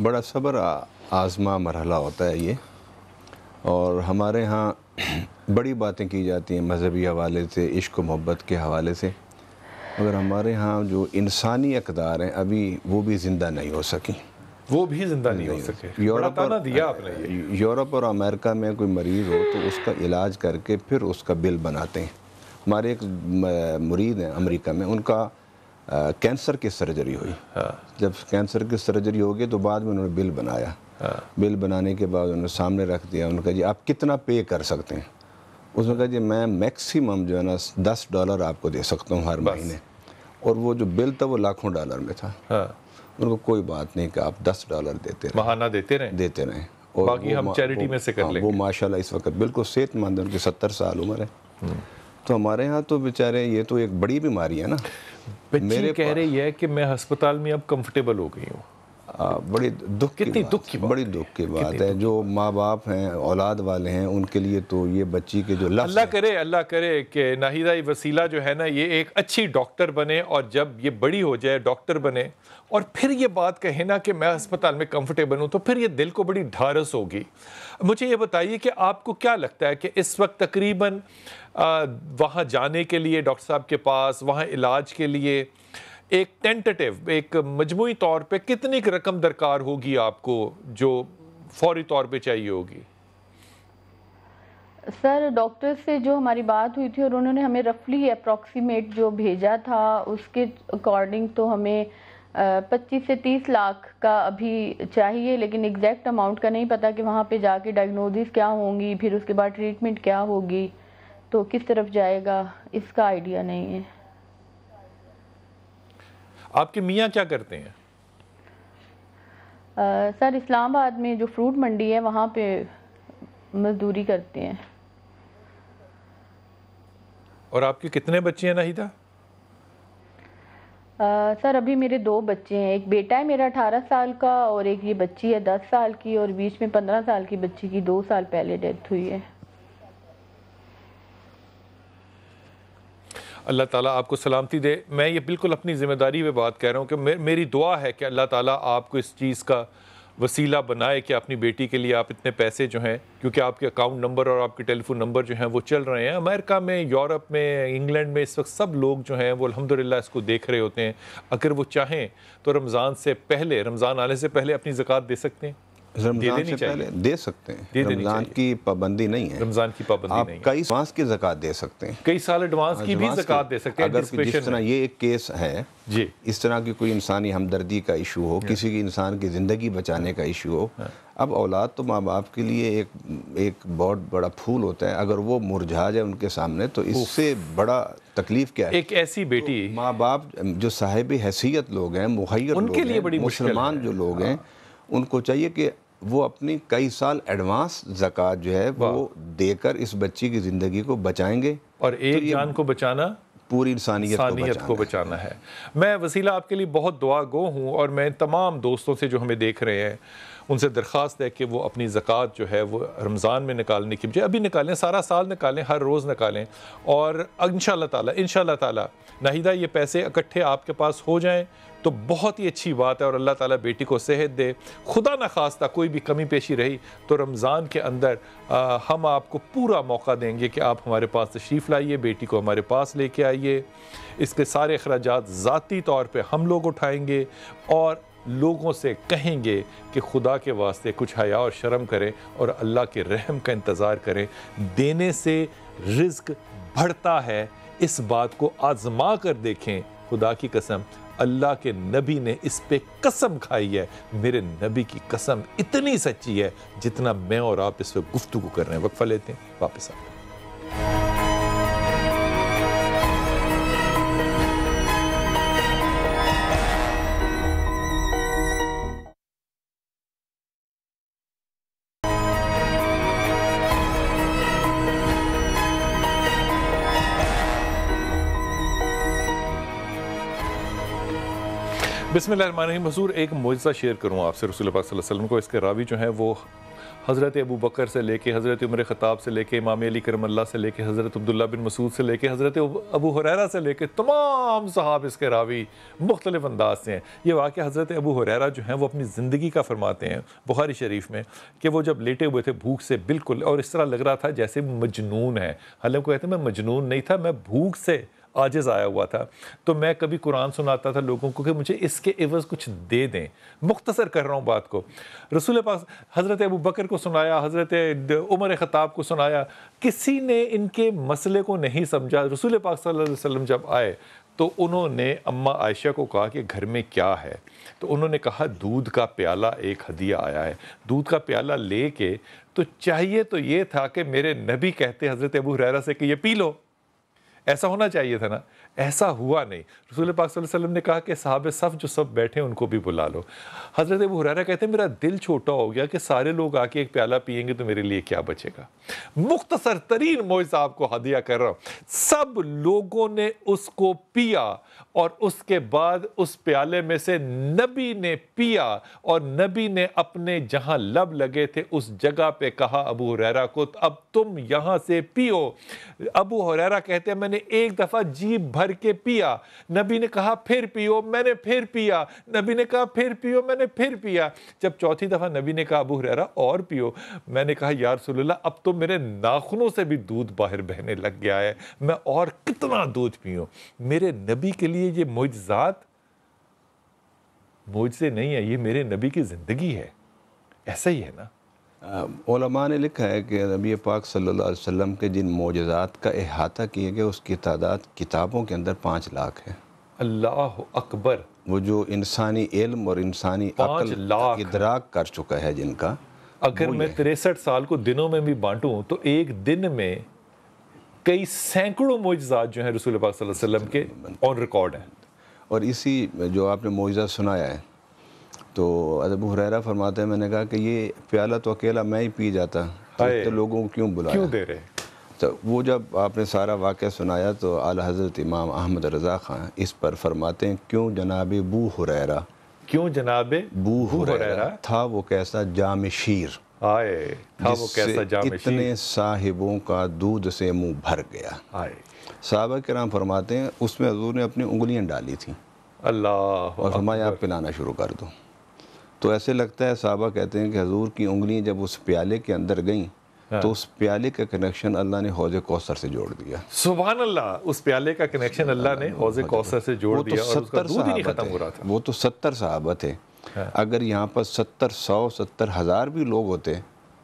بڑا صبر آزما مرحلہ ہوتا ہے یہ, اور ہمارے ہاں بڑی باتیں کی جاتی ہیں مذہبی حوالے سے, عشق و محبت کے حوالے سے, مگر ہمارے ہاں جو انسانی اقدار ہیں ابھی وہ بھی زندہ نہیں ہو سکی. وہ بھی زندہ نہیں ہو سکے. یورپ اور امریکہ میں کوئی مریض ہو تو اس کا علاج کر کے پھر اس کا بل بناتے ہیں. ہمارے ایک مرید ہیں امریکہ میں, ان کا کینسر کی سرجری ہوئی. جب کینسر کی سرجری ہوگی تو بعد میں انہوں نے بل بنایا. بل بنانے کے بعد انہوں نے سامنے رکھ دیا, انہوں نے کہا جی آپ کتنا پے کر سکتے ہیں؟ اس نے کہا جی میں میکسیمم جو ہے نا $10 آپ کو دے سکتا ہوں ہر مہینے. اور وہ جو بل تھا وہ لاکھوں ڈالر میں تھا. ان کو کوئی بات نہیں کہ آپ $10 دیتے رہیں, ماہانہ دیتے رہیں, اور باقی ہم چیریٹی میں سے کر لیں گے. وہ ماشاءاللہ اس وقت بالکل صحت مند ہے, ان کی 70 سال عمر ہے. تو ہمارے ہاں تو بیچارے یہ تو ایک بڑی بیماری ہے نا. بچی کہہ رہی ہے کہ میں ہسپتال میں اب کمفرٹیبل ہو گئی ہوں. بڑی دکھ کی بات ہے. جو ماں باپ ہیں, اولاد والے ہیں, ان کے لیے تو یہ بچی کے جو لفظ اللہ کرے کہ ناہیدہ وسیلہ جو ہے نا یہ ایک اچھی ڈاکٹر بنے, اور جب یہ بڑی ہو جائے ڈاکٹر بنے اور پھر یہ بات کہے نا کہ میں ہسپتال میں کمفرٹیبل ہوں, تو پھر یہ دل کو بڑی ڈھارس ہوگی. مجھے یہ بتائیے کہ آپ کو کیا لگتا ہے کہ اس وقت تقریباً وہاں جانے کے لیے ڈاکٹر صاحب کے پاس, وہاں علاج کے لیے ایک ٹینٹیٹیو, ایک مجموعی طور پہ کتنی رقم درکار ہوگی آپ کو جو فوری طور پہ چاہیے ہوگی؟ سر ڈاکٹر سے جو ہماری بات ہوئی تھی اور انہوں نے ہمیں رفلی اپروکسیمیٹ جو بھیجا تھا اس کے اکارڈنگ تو ہمیں 25 سے 30 لاکھ کا ابھی چاہیے, لیکن ایگزیکٹ اماؤنٹ کا نہیں پتا کہ وہاں پہ جا کے ڈائگنوزس کیا ہوں گی, پھر اس کے بعد ٹریٹمنٹ کیا ہوگی, تو کس طرف جائے گا اس کا آئیڈیا نہیں ہے. آپ کے میاں کیا کرتے ہیں؟ سر اسلام آباد میں جو فروٹ منڈی ہے وہاں پہ مزدوری کرتے ہیں. اور آپ کے کتنے بچے ہیں ناہیدہ؟ سر ابھی میرے 2 بچے ہیں، ایک بیٹا ہے میرا 18 سال کا اور ایک یہ بچی ہے 10 سال کی، اور بیچ میں 15 سال کی بچی کی 2 سال پہلے ڈیتھ ہوئی ہے۔ اللہ تعالیٰ آپ کو سلامتی دے۔ میں یہ بالکل اپنی ذمہ داری پہ بات کہہ رہا ہوں کہ میری دعا ہے کہ اللہ تعالیٰ آپ کو اس چیز کا وسیلہ بنائے کہ اپنی بیٹی کے لیے آپ اتنے پیسے جو ہیں، کیونکہ آپ کے اکاؤنٹ نمبر اور آپ کے ٹیلی فون نمبر جو ہیں وہ چل رہے ہیں امریکہ میں، یورپ میں، انگلینڈ میں، اس وقت سب لوگ جو ہیں وہ الحمدللہ اس کو دیکھ رہے ہوتے ہیں۔ اگر وہ چاہیں تو رمضان سے پہلے، رمضان آنے سے پہلے اپنی زکوٰۃ دے سکتے ہیں، رمضان سے پہلے دے سکتے ہیں، رمضان کی پابندی نہیں ہے، رمضان کی پابندی نہیں ہے۔ آپ کئی ایڈوانس کی زکوٰۃ دے سکتے ہیں، کئی سال ایڈوانس کی بھی زکوٰۃ دے سکتے ہیں۔ اگر جس طرح یہ ایک کیس ہے، جی اس طرح کی کوئی انسانی ہمدردی کا ایشو ہو، کسی کی انسان کی زندگی بچانے کا ایشو ہو، اب اولاد تو ماں باپ کے لیے ایک بہت بڑا پھول ہوتا ہے، اگر وہ مرجھا جائے ان کے سامنے تو اس سے بڑا تکلیف کیا ہے۔ ایک ایسی بیٹی، ماں باپ جو صاحب حیثیت لوگ ہیں، مخیر ان لوگ کے لیے ہیں، بڑی مشکل ہے۔ مسلمان جو لوگ ہیں، ان کو چاہیے کہ وہ اپنی کئی سال ایڈوانس زکوٰۃ جو ہے وہ دے کر اس بچی کی زندگی کو بچائیں گے، اور ایک جان کو بچانا پوری انسانیت کو بچانا ہے۔ میں وسیلہ آپ کے لیے بہت دعا گو ہوں، اور میں تمام دوستوں سے جو ہمیں دیکھ رہے ہیں ان سے درخواست ہے کہ وہ اپنی زکوٰۃ جو ہے وہ رمضان میں نکالنے کی بجائے ابھی نکالیں، سارا سال نکالیں، ہر روز نکالیں، اور انشاءاللہ تعالیٰ ناہیدہ یہ پیسے اکٹھے آپ کے پاس ہو جائیں تو بہت ہی اچھی بات ہے، اور اللہ تعالیٰ بیٹی کو صحت دے۔ خدا نخواستہ کوئی بھی کمی پیشی رہی تو رمضان کے اندر ہم آپ کو پورا موقع دیں گے کہ آپ ہمارے پاس تشریف لائیے، بیٹی کو ہمارے پاس لے کے آئیے، اس کے سارے اخراجات ذاتی طور پہ ہم لوگ اٹھائیں گے، اور لوگوں سے کہیں گے کہ خدا کے واسطے کچھ حیا اور شرم کریں اور اللہ کے رحم کا انتظار کریں۔ دینے سے رزق بڑھتا ہے، اس بات کو آزما کر دیکھیں۔ خدا کی قسم، اللہ کے نبی نے اس پہ قسم کھائی ہے، میرے نبی کی قسم اتنی سچی ہے جتنا میں اور آپ اس پہ گفتگو کر رہے ہیں۔ وقفہ لیتے ہیں، واپس آتے ہیں۔ بسم اللہ الرحمن الرحیم۔ حضور ایک معجزہ شیئر کروں آپ سے رسول پاک صلی اللہ علیہ وسلم کو۔ اس کے راوی جو ہیں وہ حضرت ابو بکر سے لے کے حضرت عمر خطاب سے لے کے امام علی کرم اللہ سے لے کے حضرت عبداللہ بن مسعود سے لے کے حضرت ابو ہریرہ سے لے کے تمام صحابہ اس کے راوی مختلف انداز سے ہیں۔ یہ واقعہ حضرت ابو ہریرہ جو ہیں وہ اپنی زندگی کا فرماتے ہیں بخاری شریف میں کہ وہ جب لیٹے ہوئے تھے بھوک سے بالکل، اور اس طرح لگ رہا تھا جیسے مجنون ہے، حالانکہ کہتے ہیں میں مجنون نہیں تھا، میں بھوک سے عاجز آیا ہوا تھا، تو میں کبھی قرآن سناتا تھا لوگوں کو کہ مجھے اس کے عوض کچھ دے دیں۔ مختصر کر رہا ہوں بات کو۔ رسول پاک حضرت ابو بکر کو سنایا، حضرت عمر خطاب کو سنایا، کسی نے ان کے مسئلے کو نہیں سمجھا۔ رسول پاک صلی اللہ علیہ وسلم جب آئے تو انہوں نے اماں عائشہ کو کہا کہ گھر میں کیا ہے، تو انہوں نے کہا دودھ کا پیالہ ایک ہدیہ آیا ہے۔ دودھ کا پیالہ لے کے تو چاہیے تو یہ تھا کہ میرے نبی کہتے حضرت ابو ہریرہ سے کہ یہ پی لو، ایسا ہونا چاہیے تھا نا، ایسا ہوا نہیں۔ رسول پاک صلی اللہ علیہ وسلم نے کہا کہ صحابہ صف جو سب بیٹھے ہیں ان کو بھی بلا لو۔ حضرت ابو ہریرہ کہتے ہیں میرا دل چھوٹا ہو گیا کہ سارے لوگ آ کے ایک پیالہ پئیں گے تو میرے لیے کیا بچے گا۔ مختصر ترین معجزہ آپ کو ہدیہ کر رہا ہوں۔ سب لوگوں نے اس کو پیا، اور اس کے بعد اس پیالے میں سے نبی نے پیا، اور نبی نے اپنے جہاں لب لگے تھے اس جگہ پہ کہا ابو ہریرہ کو اب تم یہاں سے پیو۔ ابو ہریرہ کہتے ہیں میں نے ایک دفعہ جیب بھر کے پیا، نبی نے کہا پھر پیو، میں نے پھر پیا، نبی نے کہا پھر پیو، میں نے پھر پیا۔ جب چوتھی دفعہ نبی نے کہا ابو ہریرہ اور پیو، میں نے کہا یا رسول اللہ اب تو میرے ناخنوں سے بھی دودھ باہر بہنے لگ گیا ہے، میں اور کتنا دودھ پیوں۔ میرے نبی کے لیے یہ معجزات معجزے نہیں ہے، یہ میرے نبی کی زندگی ہے، ایسا ہی ہے نا۔ علماء نے لکھا ہے کہ نبی پاک صلی اللہ علیہ وسلم کے جن معجزات کا احاطہ کیا گیا اس کی تعداد کتابوں کے اندر 5 لاکھ ہے۔ اللہ اکبر۔ وہ جو انسانی علم اور انسانی عقل ادراک کر چکا ہے جن کا، اگر میں 63 سال کو دنوں میں بھی بانٹوں تو ایک دن میں کئی سینکڑوں معجزات جو ہیں رسول پاک صلی اللہ علیہ وسلم کے آن ریکارڈ ہیں۔ اور اسی جو آپ نے معجزہ سنایا ہے تو ابو ہریرہ فرماتے ہیں میں نے کہا کہ یہ پیالہ تو اکیلا میں ہی پی جاتا، تو لوگوں کو کیوں بلایا، کیوں دے رہے؟ تو وہ جب آپ نے سارا واقعہ سنایا تو اعلی حضرت امام احمد رضا خان اس پر فرماتے ہیں کیوں جناب بو ہریرہ، کیوں جناب بو ہریرہ تھا وہ کیسا جام شیر، آئے تھا وہ کیسا جام شیر، اتنے صاحبوں کا دودھ سے منہ بھر گیا۔ آئے صحابہ کرام فرماتے ہیں اس میں حضور نے اپنی انگلیاں ڈالی تھیں اللہ اور فرمایا آپ پلانا شروع کر دو۔ تو ایسے لگتا ہے صحابہ کہتے ہیں کہ حضور کی انگلیاں جب اس پیالے کے اندر گئیں تو اس پیالے کا کنیکشن اللہ نے حوض کوثر سے جوڑ دیا۔ سبحان اللہ، اس پیالے کا کنیکشن اللہ نے حوض کوثر سے جوڑ دیا اور اس کا دودھ ہی نہیں ختم ہو رہا تھا۔ وہ تو 70 صحابہ تھے، اگر یہاں پر 70 100 70 ہزار بھی لوگ ہوتے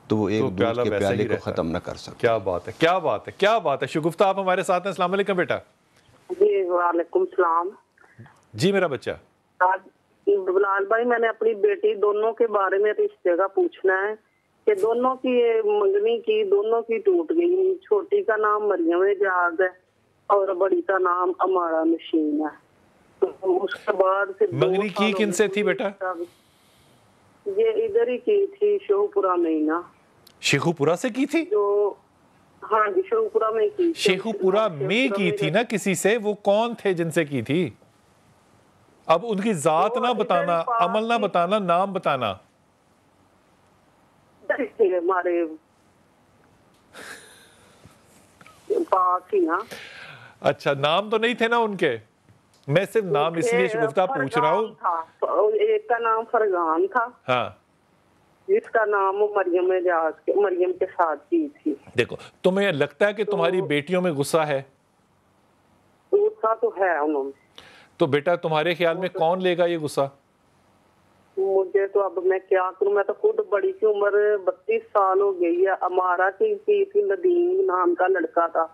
تو وہ ایک دودھ کے پیالے کو ختم نہ کر سکتے۔ کیا بات ہے، کیا بات ہے، کیا بات ہے۔ شگفتہ آپ ہمارے ساتھ ہیں، السلام علیکم بیٹا۔ جی وعلیکم السلام۔ جی میرا بچہ۔ بلال بھائی میں نے اپنی بیٹی دونوں کے بارے میں رشتے کا پوچھنا ہے کہ دونوں کی منگنی کی دونوں کی ٹوٹ گئی، چھوٹی کا نام مریم اعجاز ہے اور بڑی کا نام امارہ نشین ہے۔ اس کے بعد پھر منگنی کی کن سے تھی بیٹا؟ یہ ادھر ہی کی تھی، شیخو پورہ میں ہی نا۔ شیخو پورہ سے کی تھی؟ ہاں جی شیخو پورہ میں کی۔ شیخو پورہ میں کی تھی نا کسی سے، وہ کون تھے جن سے کی تھی؟ اب ان کی ذات نہ بتانا، عمل نہ بتانا، نام بتانا۔ ہمارے پاس ہی نا۔ اچھا نام تو نہیں تھے نا ان کے؟ میں صرف نام اس لیے شگفتہ پوچھ رہا ہوں۔ ایک کا نام فرغان تھا، ہاں، جس کا نام مریم اعجاز کے مریم کے ساتھ کی تھی۔ دیکھو تمہیں لگتا ہے کہ تمہاری بیٹیوں میں غصہ ہے؟ غصہ تو ہے انہوں میں۔ تو بیٹا تمہارے خیال میں کون لے گا یہ غصہ؟ مجھے تو اب میں کیا کروں، میں تو خود بڑی کی عمر 32 سال ہو گئی ہے۔ امارہ کی تھی، ندیم نام کا لڑکا تھا،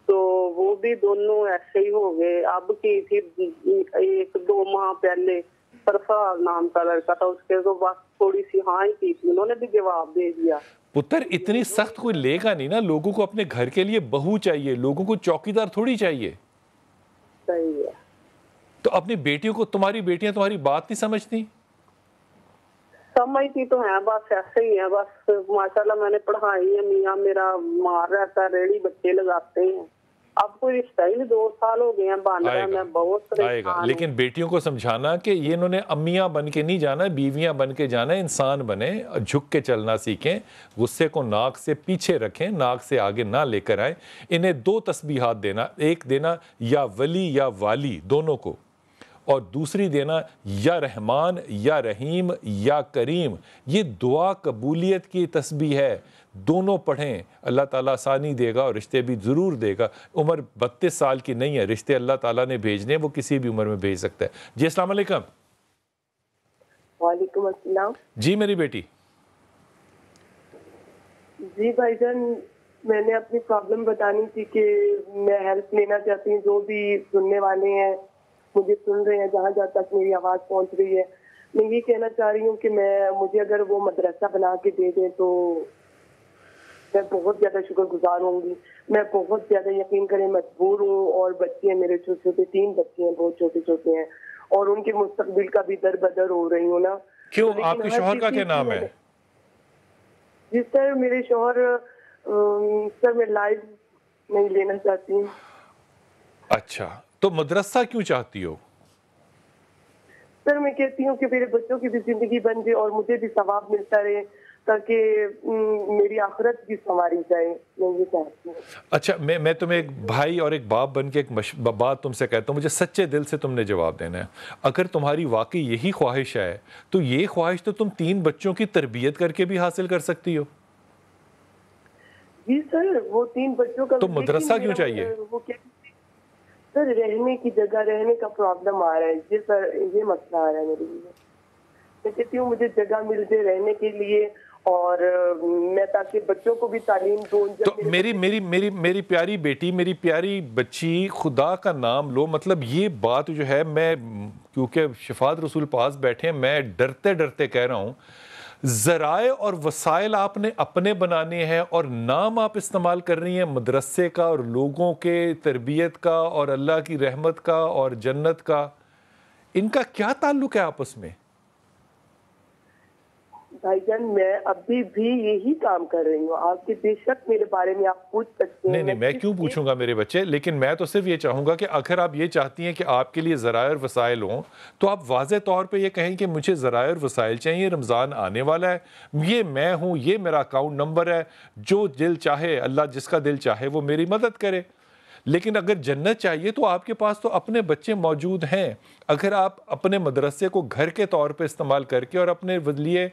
تو وہ بھی دونوں ایسے ہی ہو گئے۔ اب کی تھی 1-2 ماہ پہلے، سرفراز نام کا لڑکا تھا، اس کے تو بس تھوڑی سی ہاں ہی کی تھی، انہوں نے بھی جواب دے دیا۔ پتر اتنی سخت کوئی لے گا نہیں نا، لوگوں کو اپنے گھر کے لیے بہو چاہیے، لوگوں کو چوکیدار تھوڑی چاہیے۔ صحیح ہے۔ تو اپنی بیٹیوں کو، تمہاری بیٹیاں تمہاری بات نہیں سمجھتی؟ سمجھتی تو ہیں، بس ایسے ہی ہیں، بس ماشاءاللہ میں نے پڑھائی ہے، میاں میرا مار رہتا ہے، ریڑھی بچے لگاتے ہیں، اب کوئی رشتہ ہی نہیں، 2 سال ہو گئے ہیں بن رہا ہے، میں بہت پریشان ہوں۔ لیکن بیٹیوں کو سمجھانا کہ یہ انہوں نے امیاں بن کے نہیں جانا، بیویاں بن کے جانا، انسان بنے، جھک کے چلنا سیکھیں، غصے کو ناک سے پیچھے رکھیں، ناک سے آگے نہ لے کر آئیں۔ انہیں 2 تسبیحات دینا، ایک دینا یا ولی یا والی دونوں کو، اور دوسری دینا یا رحمان یا رحیم یا کریم۔ یہ دعا قبولیت کی تسبیح ہے، دونوں پڑھیں، اللہ تعالیٰ آسانی دے گا اور رشتے بھی ضرور دے گا۔ عمر 32 سال کی نہیں ہے، رشتے اللہ تعالیٰ نے بھیجنے، وہ کسی بھی عمر میں بھیج سکتا ہے۔ جی السلام علیکم۔ وعلیکم السلام۔ جی میری بیٹی۔ جی بھائی جان، میں نے اپنی پرابلم بتانی تھی کہ میں ہیلپ لینا چاہتی ہوں، جو بھی سننے والے ہیں مجھے سن رہے ہیں، جہاں جہاں تک میری آواز پہنچ رہی ہے، میں یہ کہنا چاہ رہی ہوں کہ مجھے اگر وہ مدرسہ بنا کے دے دیں تو میں بہت زیادہ شکر گزار ہوں گی۔ میں بہت زیادہ یقین کریں مجبور ہوں، اور بچے ہیں میرے چھوٹے چھوٹے، 3 بچے ہیں، بہت چھوٹے چھوٹے ہیں، اور ان کے مستقبل کا بھی در بدر ہو رہی ہوں نا۔ کیوں؟ آپ کے شوہر کا کیا نام ہے؟ جی سر، میرے شوہر سر میں لائف نہیں لینا چاہتی ہوں۔ اچھا، تو مدرسہ کیوں چاہتی ہو؟ سر میں کہتی ہوں کہ میرے بچوں کی بھی زندگی بن جائے اور مجھے بھی ثواب ملتا رہے، تاکہ میری آخرت بھی سنواری جائے، میں یہ چاہتی ہوں۔ اچھا، میں تمہیں ایک بھائی اور ایک باپ بن کے ایک بات تم سے کہتا ہوں، مجھے سچے دل سے تم نے جواب دینا ہے۔ اگر تمہاری واقعی یہی خواہش ہے تو یہ خواہش تو تم 3 بچوں کی تربیت کر کے بھی حاصل کر سکتی ہو۔ جی سر، وہ 3 بچوں کا تو مدرسہ کیوں چاہیے؟ سر رہنے کی جگہ، رہنے کا پرابلم آ رہا ہے جی سر، یہ مسئلہ آ رہا ہے میرے لیے۔ میں کہتی ہوں مجھے جگہ مل جائے رہنے کے لیے، اور میں تاکہ بچوں کو بھی تعلیم دوں۔ تو میری پیاری بیٹی، میری پیاری بچی، خدا کا نام لو۔ مطلب یہ بات جو ہے، میں کیونکہ شفاعت رسول پاس بیٹھے ہیں، میں ڈرتے ڈرتے کہہ رہا ہوں، ذرائع اور وسائل آپ نے اپنے بنانے ہیں، اور نام آپ استعمال کر رہی ہیں مدرسے کا اور لوگوں کے تربیت کا اور اللہ کی رحمت کا اور جنت کا۔ ان کا کیا تعلق ہے آپس میں؟ بھائی جان میں ابھی بھی یہی کام کر رہی ہوں. آپ سے بے شک میرے بارے میں آپ پوچھ سکتے ہیں. نہیں میں کیوں پوچھوں گا میرے بچے, لیکن میں تو صرف یہ چاہوں گا کہ اگر آپ یہ چاہتی ہیں کہ آپ کے لیے ذرائع اور وسائل ہوں تو آپ واضح طور پہ یہ کہیں کہ مجھے ذرائع اور وسائل چاہیے, رمضان آنے والا ہے, یہ میں ہوں, یہ میرا اکاؤنٹ نمبر ہے, جو دل چاہے اللہ جس کا دل چاہے وہ میری مدد کرے. لیکن اگر جنت چاہیے تو آپ کے پاس تو اپنے بچے موجود ہیں. اگر آپ اپنے مدرسے کو گھر کے طور پہ استعمال کر کے اور اپنے لیے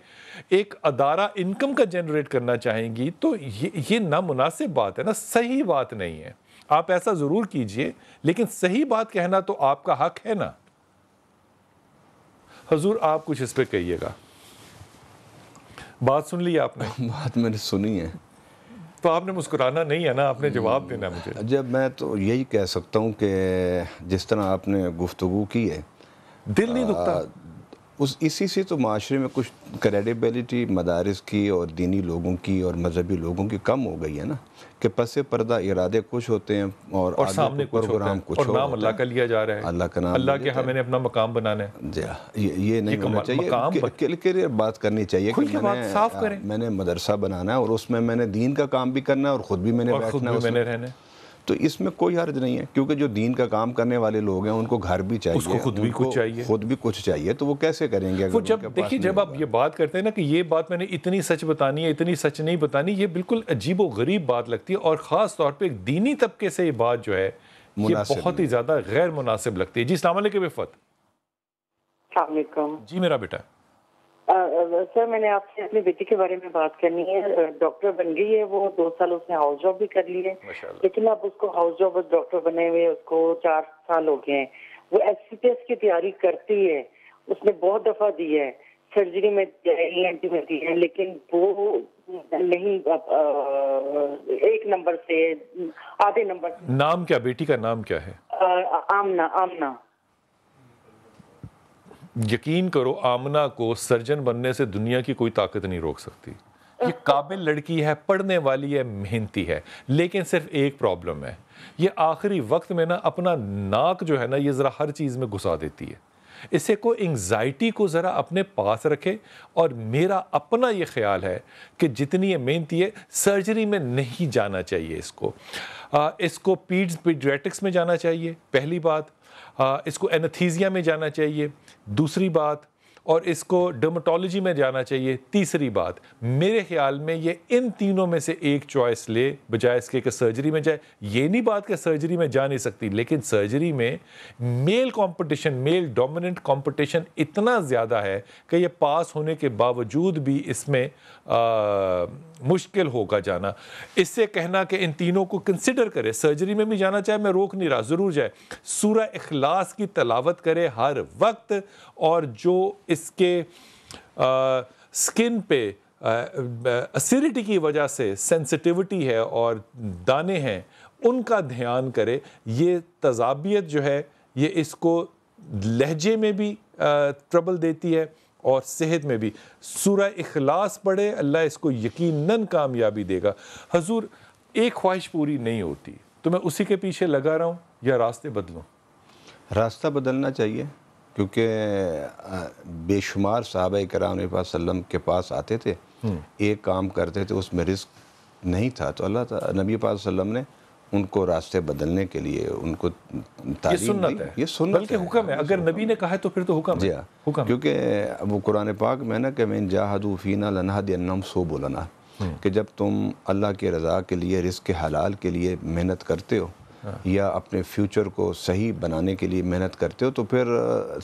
ایک ادارہ انکم کا جنریٹ کرنا چاہیں گی تو یہ نامناسب بات ہے نا, صحیح بات نہیں ہے. آپ ایسا ضرور کیجئے لیکن صحیح بات کہنا تو آپ کا حق ہے نا. حضور آپ کچھ اس پہ کہیے گا. بات سن لی آپ نے؟ بات میں نے سنی ہے. تو آپ نے مسکرانا نہیں ہے نا, آپ نے جواب دینا مجھے. جب میں تو یہی کہہ سکتا ہوں کہ جس طرح آپ نے گفتگو کی ہے دل نہیں دکھتا. اسی سے تو معاشرے میں کچھ کریڈیبلٹی مدارس کی اور دینی لوگوں کی اور مذہبی لوگوں کی کم ہو گئی ہے نا, کہ پس پردہ ارادے کچھ ہوتے ہیں اور سامنے پروگرام کچھ اور نام اللہ کا لیا جا رہا ہے. اللہ کا نام, اللہ کے ہمیں نے اپنا مقام بنانا ہے. جی یہ نہیں ہونا چاہیے. کے لیے بات کرنی چاہیے کہ میں نے مدرسہ بنانا ہے اور اس میں نے دین کا کام بھی کرنا ہے اور خود بھی میں نے رہنا ہے. تو اس میں کوئی حرج نہیں ہے, کیونکہ جو دین کا کام کرنے والے لوگ ہیں ان کو گھر بھی چاہیے, اس کو خود بھی کچھ چاہیے. تو وہ کیسے کریں گے؟ وہ جب دیکھیے جب آپ یہ بات کرتے ہیں نا کہ یہ بات میں نے اتنی سچ بتانی ہے اتنی سچ نہیں بتانی, یہ بالکل عجیب و غریب بات لگتی ہے, اور خاص طور پہ ایک دینی طبقے سے یہ بات جو ہے یہ بہت ہی زیادہ غیر مناسب لگتی ہے. جی السلام علیکم وفات. السلام علیکم. جی میرا بیٹا. سر میں نے آپ سے اپنی بیٹی کے بارے میں بات کرنی ہے. ڈاکٹر بن گئی ہے, وہ 2 سال اس نے ہاؤس جاب بھی کر لی ہے, لیکن اب اس کو ہاؤس جاب ڈاکٹر بنے ہوئے اس کو 4 سال ہو گئے ہیں. وہ SCPS کی تیاری کرتی ہے, اس نے بہت دفعہ دی ہے, سرجری میں ENT میں دی ہے, لیکن وہ نہیں 1 نمبر سے آدھے نمبر سے. نام کیا بیٹی کا نام کیا ہے؟ آمنہ. یقین کرو آمنہ کو سرجن بننے سے دنیا کی کوئی طاقت نہیں روک سکتی. یہ قابل لڑکی ہے, پڑھنے والی ہے, محنتی ہے, لیکن صرف ایک پرابلم ہے, یہ آخری وقت میں نا اپنا ناک جو ہے نا یہ ذرا ہر چیز میں گھسا دیتی ہے. اسے کو انگزائٹی کو ذرا اپنے پاس رکھے, اور میرا اپنا یہ خیال ہے کہ جتنی یہ محنتی ہے سرجری میں نہیں جانا چاہیے. اس کو پیڈیاٹرکس میں جانا چاہیے پہلی بات, اس کو اینتھیزیا میں جانا چاہیے دوسری بات, اور اس کو ڈرمٹولوجی میں جانا چاہیے تیسری بات. میرے خیال میں یہ ان تینوں میں سے ایک چوائس لے بجائے اس کے کہ سرجری میں جائے. یہ نہیں بات کہ سرجری میں جا نہیں سکتی, لیکن سرجری میں میل کمپٹیشن, میل ڈومیننٹ کمپٹیشن اتنا زیادہ ہے کہ یہ پاس ہونے کے باوجود بھی اس میں مشکل ہوگا جانا. اس سے کہنا کہ ان تینوں کو کنسیڈر کرے, سرجری میں بھی جانا چاہے, میں روک نہیں رہا, ضرور جائے. سورہ اخلاص کی تلاوت کرے ہر وقت, اور جو اس کے سکن پہ اسیڈیٹی کی وجہ سے سینسٹیوٹی ہے اور دانے ہیں ان کا دھیان کرے. یہ تضابیت جو ہے یہ اس کو لہجے میں بھی ٹربل دیتی ہے اور صحت میں بھی. سورہ اخلاص پڑھے, اللہ اس کو یقیناً کامیابی دے گا. حضور ایک خواہش پوری نہیں ہوتی تو میں اسی کے پیچھے لگا رہا ہوں یا راستے بدلوں؟ راستہ بدلنا چاہیے, کیونکہ بے شمار صحابہ کرام صلی اللہ علیہ وسلم کے پاس آتے تھے, ایک کام کرتے تھے, اس میں رزق نہیں تھا, تو اللہ تعالی نبی پاک صلی اللہ علیہ وسلم نے ان کو راستے بدلنے کے لیے ان کو تعلیم دی. یہ سنت بلکہ حکم ہے, اگر نبی نے کہا ہے تو پھر تو حکم ہے. کیونکہ وہ قرآن پاک میں نا کہ وَإِن جَاهَدُوا فِينَا لَنَهْدِيَنَّهُمْ سُبُلَنَا, کہ جب تم اللہ کی رضا کے لیے رزق حلال کے لیے محنت کرتے ہو یا اپنے فیوچر کو صحیح بنانے کے لیے محنت کرتے ہو, تو پھر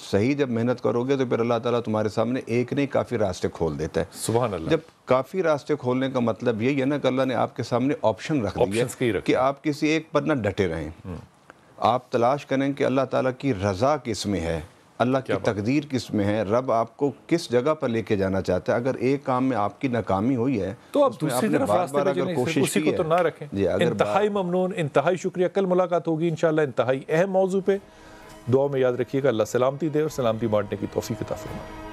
صحیح جب محنت کرو گے تو پھر اللہ تعالیٰ تمہارے سامنے ایک نہیں کافی راستے کھول دیتا ہے. سبحان اللہ. جب کافی راستے کھولنے کا مطلب یہی ہے نا کہ اللہ نے آپ کے سامنے آپشن رکھ دیا کہ آپ کسی ایک پر نہ ڈٹے رہیں. آپ تلاش کریں کہ اللہ تعالیٰ کی رضا کس میں ہے, اللہ کی تقدیر کس میں ہے, رب آپ کو کس جگہ پر لے کے جانا چاہتا ہے. اگر ایک کام میں آپ کی ناکامی ہوئی ہے تو آپ دوسری طرف راستے پہ جائیں, اسی کو تو نہ رکھیں. انتہائی ممنون, انتہائی شکریہ. کل ملاقات ہوگی انشاءاللہ انتہائی اہم موضوع پہ. دعا میں یاد رکھیے گا. اللہ سلامتی دے اور سلامتی بانٹنے کی توفیق عطا فرمائے.